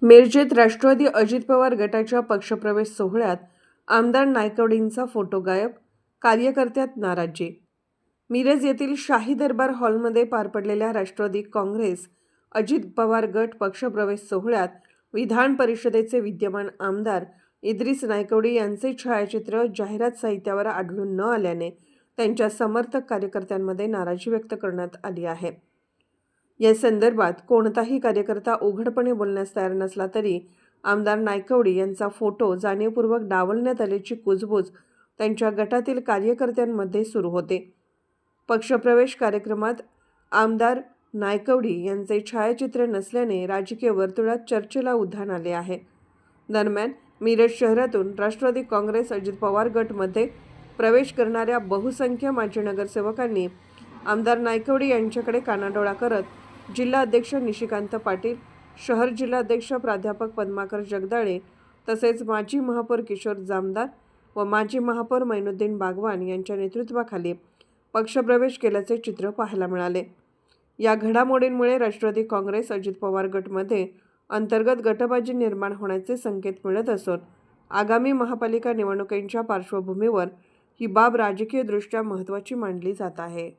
मिरजेत राष्ट्रवादी अजित पवार गटाच्या पक्षप्रवेश सोहळ्यात आमदार नायकवडींचा फोटो गायब, कार्यकर्त्यात नाराजी। मिरज येथील शाही दरबार हॉलमध्ये पार पडलेल्या राष्ट्रवादी काँग्रेस अजित पवार गट पक्षप्रवेश सोहळ्यात विधान परिषदेचे विद्यमान आमदार इद्रिस नायकवडी यांचे छायाचित्र जाहिरात साहित्यावर आढळून न आल्याने त्यांच्या समर्थक कार्यकर्त्यांमध्ये नाराजी व्यक्त करण्यात आली आहे। या संदर्भात कोणताही कार्यकर्ता उघडपणे बोलण्यास तयार नसला तरी आमदार नायकवडी यांचा फोटो जाणीवपूर्वक डावलण्यात आल्याची कुजबूज त्यांच्या गटातील कार्यकर्त्यांमध्ये सुरू होते। पक्षप्रवेश कार्यक्रमात आमदार नायकवडी यांचे छायाचित्र नसल्याने राजकीय वर्तुळात चर्चेला उधाण आले आहे। दरम्यान मिरज शहरातून राष्ट्रवादी काँग्रेस अजित पवार गटमध्ये प्रवेश करणाऱ्या बहुसंख्य माजी नगरसेवकांनी आमदार नायकवडी यांच्याकडे कानाडोळा करत जिल्हा अध्यक्ष निशिकांत पाटील, शहर जिल्हाध्यक्ष प्राध्यापक पद्माकर जगदाळे तसेच माजी महापौर किशोर जामदार व माजी महापौर मैनुद्दीन बागवान यांच्या नेतृत्वाखाली पक्षप्रवेश केल्याचे चित्र पाहायला मिळाले। या घडामोडींमुळे राष्ट्रवादी काँग्रेस अजित पवार गटमध्ये अंतर्गत गटबाजी निर्माण होण्याचे संकेत मिळत असून आगामी महापालिका निवडणुकींच्या पार्श्वभूमीवर ही बाब राजकीयदृष्ट्या महत्त्वाची मानली जात आहे।